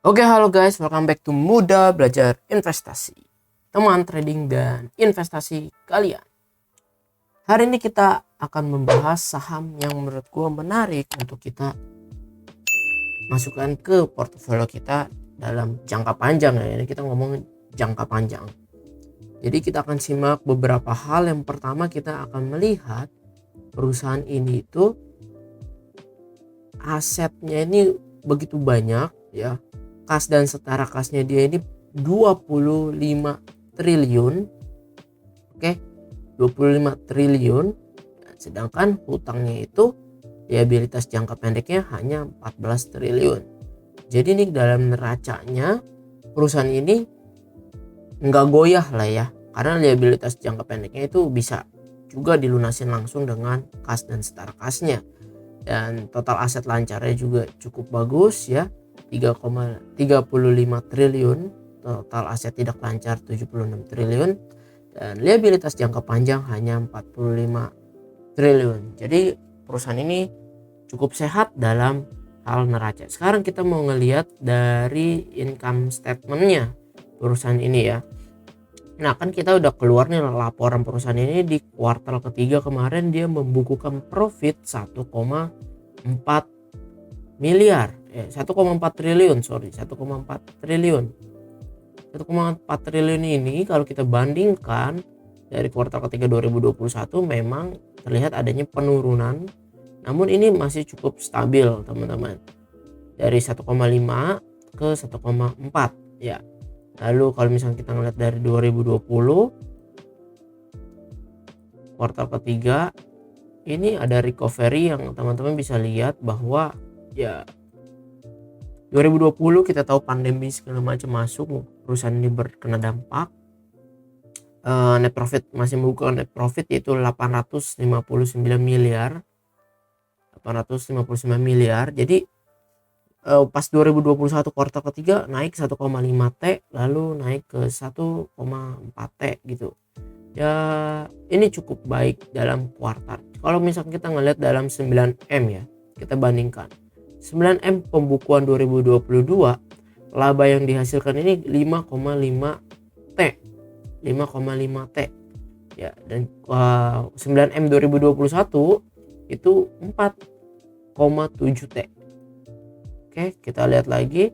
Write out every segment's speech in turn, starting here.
Oke, halo guys, welcome back to Muda Belajar Investasi. Teman trading dan investasi kalian. Hari ini kita akan membahas saham yang menurut gue menarik untuk kita masukkan ke portofolio kita dalam jangka panjang ya. Ini kita ngomong jangka panjang. Jadi kita akan simak beberapa hal. Yang pertama kita akan melihat perusahaan ini itu asetnya ini begitu banyak ya. Kas dan setara kasnya dia ini 25 triliun. Oke, 25 triliun. Sedangkan hutangnya itu liabilitas jangka pendeknya hanya 14 triliun. Jadi ini dalam neracanya perusahaan ini nggak goyah lah ya, karena liabilitas jangka pendeknya itu bisa juga dilunasin langsung dengan kas dan setara kasnya. Dan total aset lancarnya juga cukup bagus ya, 3,35 triliun, total aset tidak lancar 76 triliun, dan liabilitas jangka panjang hanya 45 triliun. Jadi perusahaan ini cukup sehat dalam hal neraca. Sekarang kita mau ngelihat dari income statementnya perusahaan ini ya. Nah, kan kita udah keluar nih laporan perusahaan ini di kuartal ketiga kemarin. Dia membukukan profit 1,4 miliar. 1,4 triliun, 1,4 triliun. 1,4 triliun ini kalau kita bandingkan dari kuartal ketiga 2021 memang terlihat adanya penurunan. Namun ini masih cukup stabil, teman-teman. Dari 1,5 ke 1,4 ya. Lalu kalau misalnya kita ngeliat dari 2020 kuartal ketiga, ini ada recovery yang teman-teman bisa lihat bahwa ya 2020 kita tahu pandemi segala macam masuk, perusahaan ini berkena dampak. Net profit masih membuka net profit yaitu 859 miliar. Jadi pas 2021 kuartal ketiga naik 1,5 T, lalu naik ke 1,4 T gitu. Ya ini cukup baik dalam kuartal. Kalau misalnya kita ngelihat dalam 9M ya, kita bandingkan 9M pembukuan 2022, laba yang dihasilkan ini 5,5 T. Ya, dan 9M 2021 itu 4,7 T. Oke, kita lihat lagi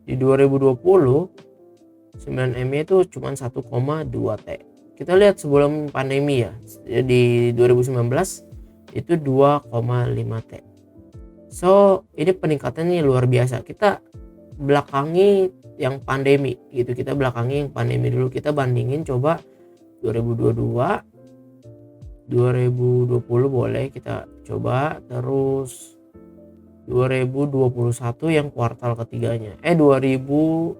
di 2020 9M itu cuma 1,2 T. Kita lihat sebelum pandemi ya, di 2019 itu 2,5 T. So ini peningkatannya luar biasa. Kita belakangi yang pandemi gitu, kita belakangi yang pandemi dulu. Kita bandingin coba 2022, 2020 boleh kita coba, terus 2021 yang kuartal ketiganya 2019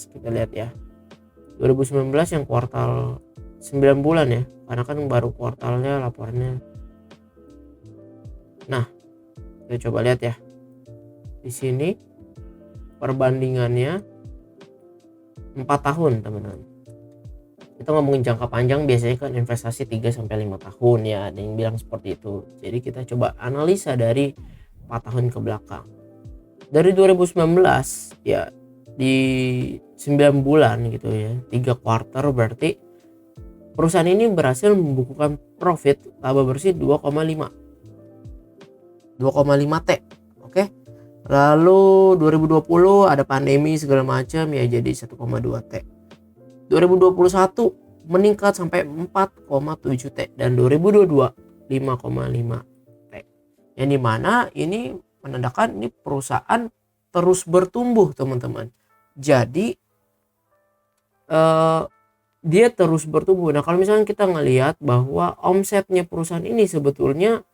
kita lihat ya. 2019 yang kuartal 9 bulan ya, karena kan baru kuartalnya laporannya. Nah, kita coba lihat ya. Di sini perbandingannya 4 tahun, teman-teman. Kita ngomongin jangka panjang, biasanya kan investasi 3-5 tahun ya, ada yang bilang seperti itu. Jadi kita coba analisa dari 4 tahun ke belakang. Dari 2019 ya, di 9 bulan gitu ya, 3 kuartal berarti perusahaan ini berhasil membukukan profit laba bersih 2,5 T. Oke. Lalu 2020 ada pandemi segala macam ya, jadi 1,2 T. 2021 meningkat sampai 4,7 T, dan 2022 5,5 T. Yang dimana ini menandakan ini perusahaan terus bertumbuh, teman-teman. Jadi dia terus bertumbuh. Nah, kalau misalnya kita ngelihat bahwa omsetnya perusahaan ini sebetulnya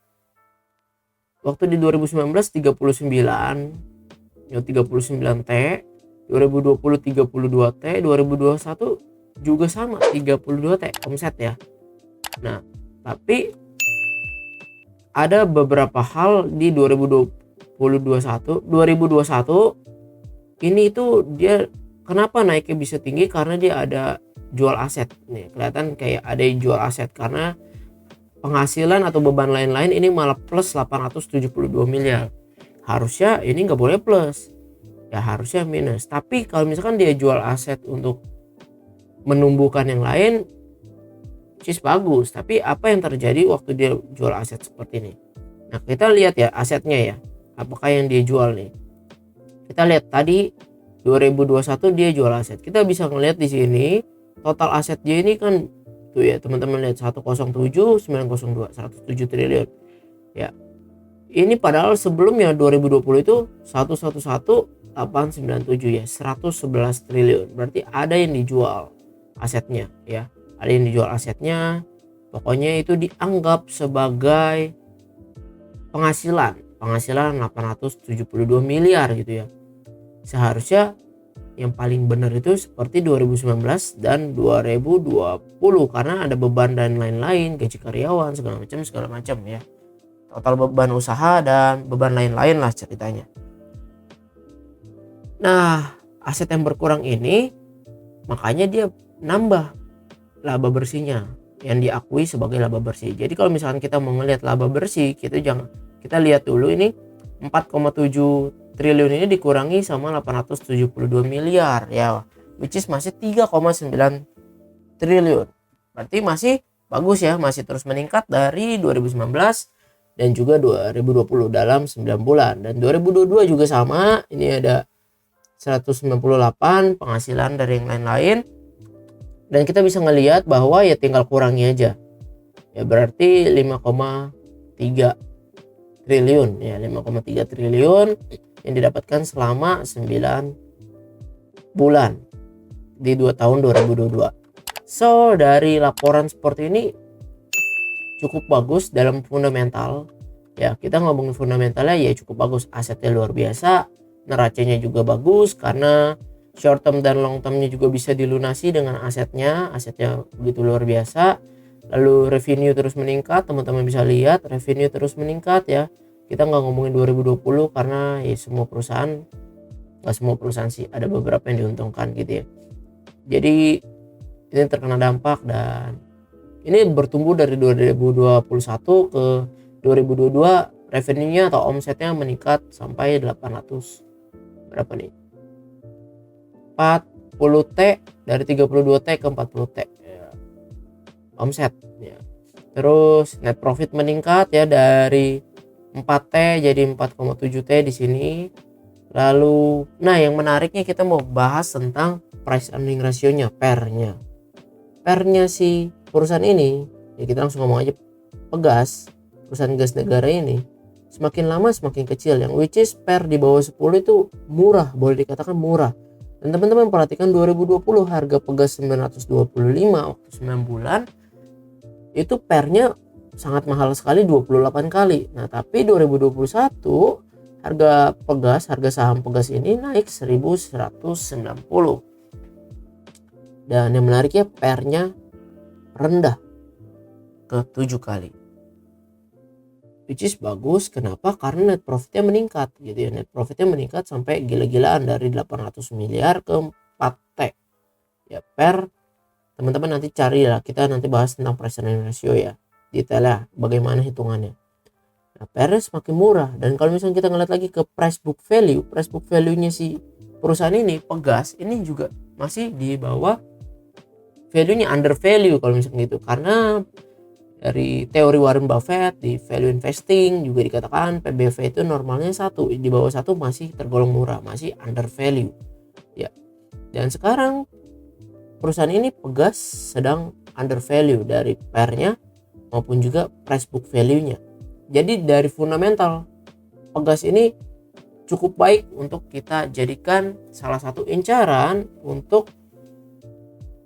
waktu di 2019 39 T, 2020 32 T, 2021 juga sama 32 T omset ya. Nah, tapi ada beberapa hal di 2021 ini itu dia kenapa naiknya bisa tinggi, karena dia ada jual aset nih, kelihatan kayak ada jual aset, karena penghasilan atau beban lain-lain ini malah plus 872 miliar. harusnya ini nggak boleh plus, ya harusnya minus. Tapi kalau misalkan dia jual aset untuk menumbuhkan yang lain, which is bagus. Tapi apa yang terjadi waktu dia jual aset seperti ini? Nah, kita lihat ya asetnya ya, apakah yang dia jual nih. Kita lihat tadi 2021 dia jual aset. Kita bisa ngelihat di sini total aset dia ini kan tuh ya teman-teman lihat 107.902 107 triliun. Ya. Ini padahal sebelumnya 2020 itu 111.897 ya, 111 triliun. Berarti ada yang dijual asetnya ya. Ada yang dijual asetnya. Pokoknya itu dianggap sebagai penghasilan 872 miliar gitu ya. Seharusnya yang paling benar itu seperti 2019 dan 2020 karena ada beban dan lain-lain, gaji karyawan segala macam ya. Total beban usaha dan beban lain-lain lah ceritanya. Nah, aset yang berkurang ini makanya dia nambah laba bersihnya yang diakui sebagai laba bersih. Jadi kalau misalkan kita mau ngelihat laba bersih, kita lihat dulu ini 4,7 triliun ini dikurangi sama 872 miliar ya, which is masih 3,9 triliun. Berarti masih bagus ya, masih terus meningkat dari 2019 dan juga 2020 dalam 9 bulan. Dan 2022 juga sama, ini ada 198 penghasilan dari yang lain-lain. Dan kita bisa ngelihat bahwa ya tinggal kurangi aja. Ya berarti 5,3 triliun ya, 5,3 triliun yang didapatkan selama 9 bulan di 2 tahun 2022. So dari laporan seperti ini cukup bagus dalam fundamental ya. Kita ngomongin fundamentalnya ya cukup bagus, asetnya luar biasa, neracanya juga bagus karena short term dan long termnya juga bisa dilunasi dengan asetnya begitu luar biasa. Lalu revenue terus meningkat, teman-teman bisa lihat revenue terus meningkat ya. Kita nggak ngomongin 2020 karena ya nggak semua perusahaan sih, ada beberapa yang diuntungkan gitu ya. Jadi ini terkena dampak dan ini bertumbuh dari 2021 ke 2022, revenue-nya atau omsetnya meningkat sampai 800 berapa nih? 40T, dari 32T ke 40T ya, omset ya. Terus net profit meningkat ya dari 4T jadi 4,7T di sini. Lalu nah yang menariknya kita mau bahas tentang price earning ratio-nya, pernya si perusahaan ini ya. Kita langsung ngomong aja, Pegas, perusahaan gas negara ini semakin lama semakin kecil, yang which is per di bawah 10 itu murah, boleh dikatakan murah. Dan teman-teman perhatikan 2020 harga Pegas 925 waktu 9 bulan itu pernya sangat mahal sekali, 28 kali. Nah tapi 2021 harga saham Pegas ini naik 1190. Dan yang menariknya pernya rendah ke 7 kali, which is bagus. Kenapa? Karena net profitnya meningkat gitu ya. Net profitnya meningkat sampai gila-gilaan dari 800 miliar ke 4T ya per. Teman-teman nanti cari lah, kita nanti bahas tentang price earning ratio ya, detailnya bagaimana hitungannya. Nah PR semakin murah. Dan kalau misalnya kita ngeliat lagi ke price book value nya si perusahaan ini, Pegas ini juga masih di bawah value nya, under value kalau misalnya gitu. Karena dari teori Warren Buffett di value investing juga dikatakan PBV itu normalnya 1, di bawah 1 masih tergolong murah, masih under value ya. Dan sekarang perusahaan ini Pegas sedang under value dari PER-nya maupun juga price book value-nya. Jadi dari fundamental Pegas ini cukup baik untuk kita jadikan salah satu incaran untuk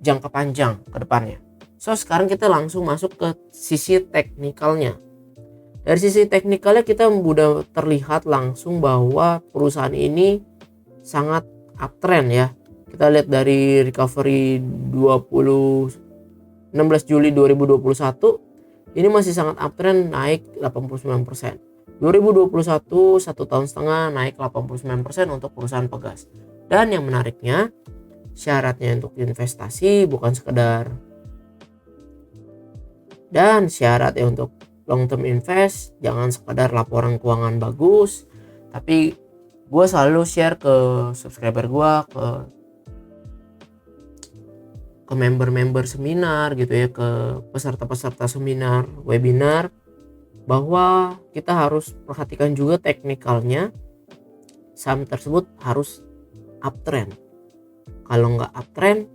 jangka panjang ke depannya. So sekarang kita langsung masuk ke sisi teknikalnya. Dari sisi teknikalnya kita udah terlihat langsung bahwa perusahaan ini sangat uptrend ya. Kita lihat dari recovery 16 Juli 2021 ini masih sangat uptrend, naik 89%. 2021 1,5 tahun naik 89% untuk perusahaan Pegas. Dan yang menariknya syaratnya untuk investasi bukan sekedar, dan syaratnya untuk long term invest jangan sekedar laporan keuangan bagus, Tapi gue selalu share ke subscriber gue, ke member-member seminar gitu ya, ke peserta-peserta seminar, webinar, bahwa kita harus perhatikan juga teknikalnya. Saham tersebut harus uptrend. Kalau nggak uptrend,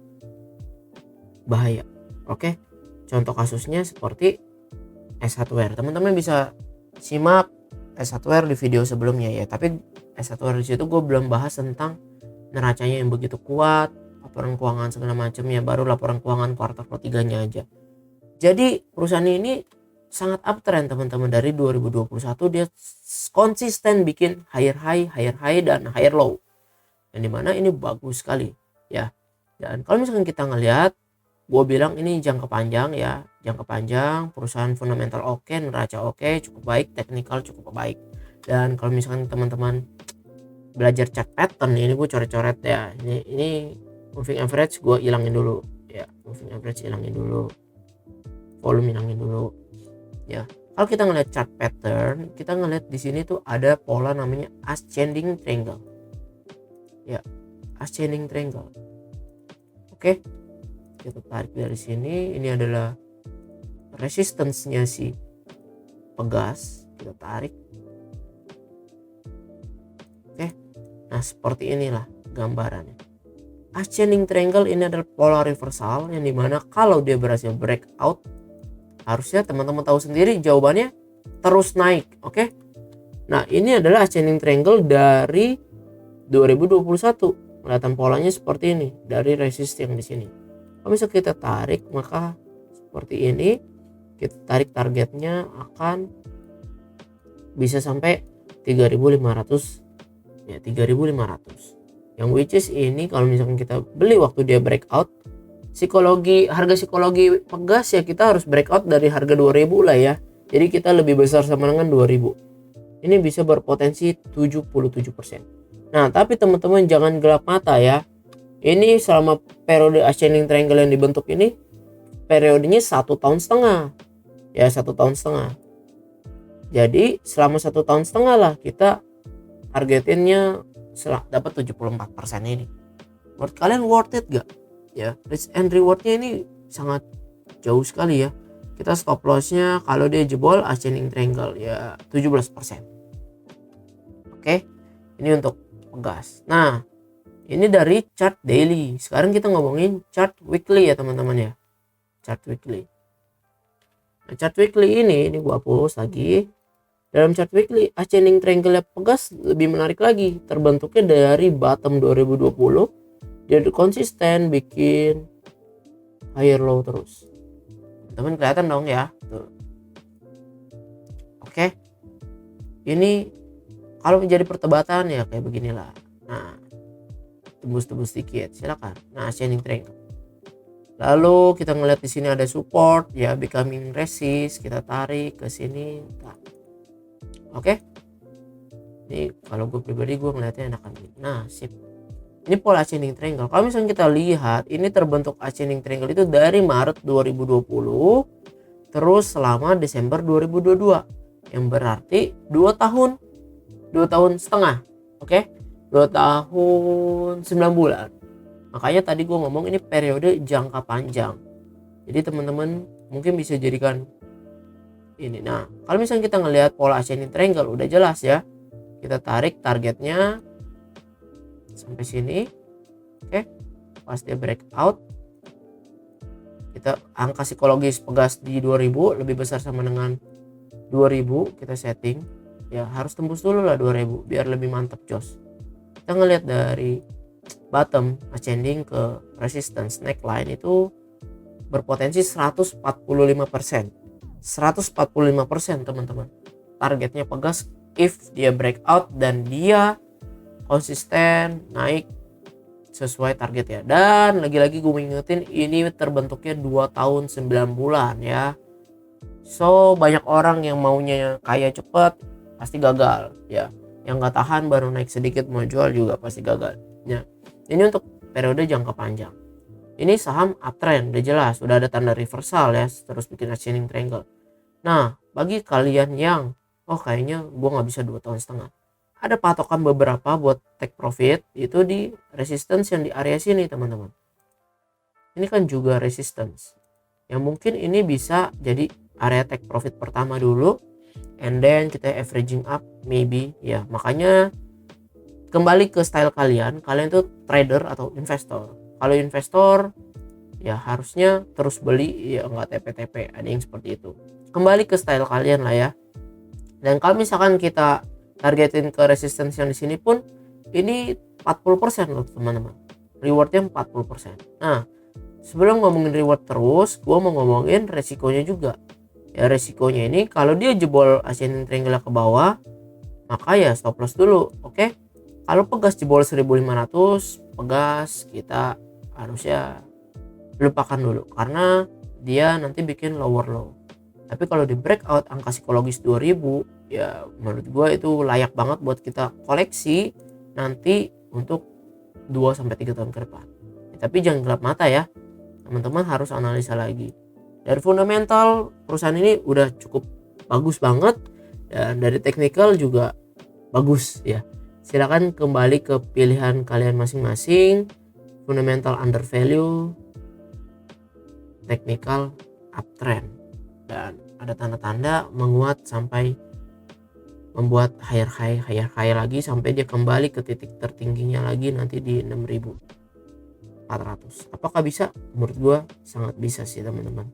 bahaya. Oke, contoh kasusnya seperti S1R. Teman-teman bisa simak S1R di video sebelumnya ya. Tapi S1R di situ gue belum bahas tentang neracanya yang begitu kuat, laporan keuangan segala macamnya, baru laporan keuangan kuartal ketiganya aja. Jadi perusahaan ini sangat uptrend teman-teman. Dari 2021 dia konsisten bikin higher high dan higher low, yang dimana ini bagus sekali ya. Dan kalau misalkan kita ngelihat, gue bilang ini jangka panjang ya, jangka panjang, perusahaan fundamental oke, neraca oke, cukup baik, teknikal cukup baik. Dan kalau misalkan teman-teman belajar chart pattern, ini gue coret-coret ya, ini moving average gue ilangin dulu ya, moving average ilangin dulu, volume ilangin dulu ya. Kalau kita ngeliat chart pattern, kita ngeliat di sini tuh ada pola namanya ascending triangle ya, ascending triangle. Oke, kita tarik dari sini, ini adalah resistance-nya si Pegas, kita tarik. Oke, nah seperti inilah gambarannya. Ascending triangle ini adalah pola reversal, yang dimana kalau dia berhasil breakout, harusnya teman-teman tahu sendiri jawabannya terus naik. Oke, nah ini adalah ascending triangle dari 2021. Kelihatan polanya seperti ini dari resist yang di sini. Kalau misalnya kita tarik, maka seperti ini. Kita tarik, targetnya akan bisa sampai 3.500 ya, 3.500. Yang which is ini kalau misalkan kita beli waktu dia breakout, harga psikologi Pegas ya, kita harus breakout dari harga 2.000 lah ya. Jadi kita lebih besar sama dengan 2.000. Ini bisa berpotensi 77%. Nah, tapi teman-teman jangan gelap mata ya. Ini selama periode ascending triangle yang dibentuk ini, periodenya 1,5 tahun ya, 1,5 tahun. Jadi selama 1,5 tahun lah kita targetinnya dapat 74% ini. Menurut kalian worth it gak? Ya, risk and rewardnya ini sangat jauh sekali ya. Kita stop lossnya kalau dia jebol ascending triangle ya 17%. Oke, ini untuk Pegas. Nah, ini dari chart daily. Sekarang kita ngomongin chart weekly ya teman-teman ya. Chart weekly. Nah, chart weekly ini gua hapus lagi. Dalam chart weekly, ascending triangle Pegas lebih menarik lagi. Terbentuknya dari bottom 2020. Dia konsisten bikin higher low terus. Teman kelihatan dong ya. Tuh. Oke. Ini kalau menjadi pertebatan ya kayak beginilah. Nah, tembus-tembus sedikit, silakan. Nah, ascending triangle. Lalu kita ngeliat di sini ada support ya, becoming resist, kita tarik ke sini. Oke. Ini kalau gue pribadi gue ngeliatnya enakan ini. Nah, sip. Ini pola ascending triangle. Kalau misalnya kita lihat, ini terbentuk ascending triangle itu dari Maret 2020 terus selama Desember 2022, yang berarti 2 tahun 2,5 tahun. Oke, 2 tahun 9 bulan. Makanya tadi gue ngomong ini periode jangka panjang. Jadi teman-teman mungkin bisa jadikan ini. Nah, kalau misalnya kita ngelihat pola ascending triangle udah jelas ya. Kita tarik targetnya sampai sini. Oke, pas dia breakout, kita angka psikologis Pegas di 2000 lebih besar sama dengan 2000, kita setting ya, harus tembus dulu lah 2000 biar lebih mantap jos. Kita ngelihat dari bottom ascending ke resistance neckline itu berpotensi 145%. 145% teman-teman. Targetnya Pegas if dia breakout dan dia konsisten naik sesuai target ya. Dan lagi-lagi gue ingetin ini terbentuknya 2 tahun 9 bulan ya. So banyak orang yang maunya kaya cepet pasti gagal ya. Yang gak tahan baru naik sedikit mau jual juga pasti gagal ya. Ini untuk periode jangka panjang. Ini saham uptrend udah jelas, udah ada tanda reversal ya, terus bikin ascending triangle. Nah, bagi kalian yang kayaknya gue gak bisa 2,5 tahun, ada patokan beberapa buat take profit itu di resistance yang di area sini teman-teman. Ini kan juga resistance yang mungkin ini bisa jadi area take profit pertama dulu, and then kita averaging up maybe ya. Makanya kembali ke style kalian tuh trader atau investor. Kalau investor ya harusnya terus beli, ya nggak TP-TP, ada yang seperti itu. Kembali ke style kalian lah ya. Dan kalau misalkan kita targetin ke resistance yang di sini pun ini 40% loh teman-teman, rewardnya 40%. Nah, sebelum ngomongin reward terus, gua mau ngomongin resikonya juga. Ya resikonya ini kalau dia jebol ascending triangle ke bawah, maka ya stop loss dulu. Oke. Kalau pegas jebol 1500, pegas kita harusnya lupakan dulu karena dia nanti bikin lower low. Tapi kalau di breakout angka psikologis 2000, ya menurut gue itu layak banget buat kita koleksi nanti untuk 2-3 tahun ke depan. Ya, tapi jangan gelap mata ya. Teman-teman harus analisa lagi. Dari fundamental perusahaan ini udah cukup bagus banget, dan dari technical juga bagus ya. Silakan kembali ke pilihan kalian masing-masing. Fundamental undervalue, technical uptrend, dan ada tanda-tanda menguat sampai membuat higher high lagi sampai dia kembali ke titik tertingginya lagi nanti di 6400. Apakah bisa? Menurut gua sangat bisa sih teman-teman.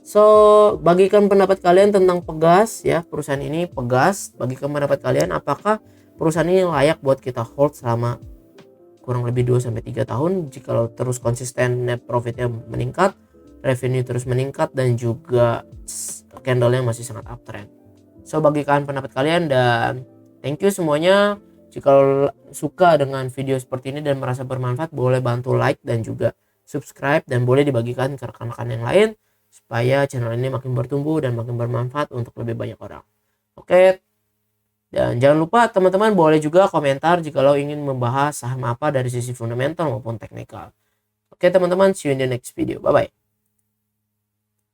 So, bagikan pendapat kalian tentang Pegas ya, perusahaan ini Pegas. Bagikan pendapat kalian apakah perusahaan ini layak buat kita hold selama kurang lebih 2-3 tahun jika terus konsisten net profitnya meningkat, revenue terus meningkat, dan juga candle-nya masih sangat uptrend. So, bagikan pendapat kalian dan thank you semuanya. Jika suka dengan video seperti ini dan merasa bermanfaat, boleh bantu like dan juga subscribe, dan boleh dibagikan ke rekan-rekan yang lain supaya channel ini makin bertumbuh dan makin bermanfaat untuk lebih banyak orang. Oke. Dan jangan lupa teman-teman boleh juga komentar jika lo ingin membahas saham apa dari sisi fundamental maupun teknikal. Oke teman-teman, see you in the next video. Bye bye.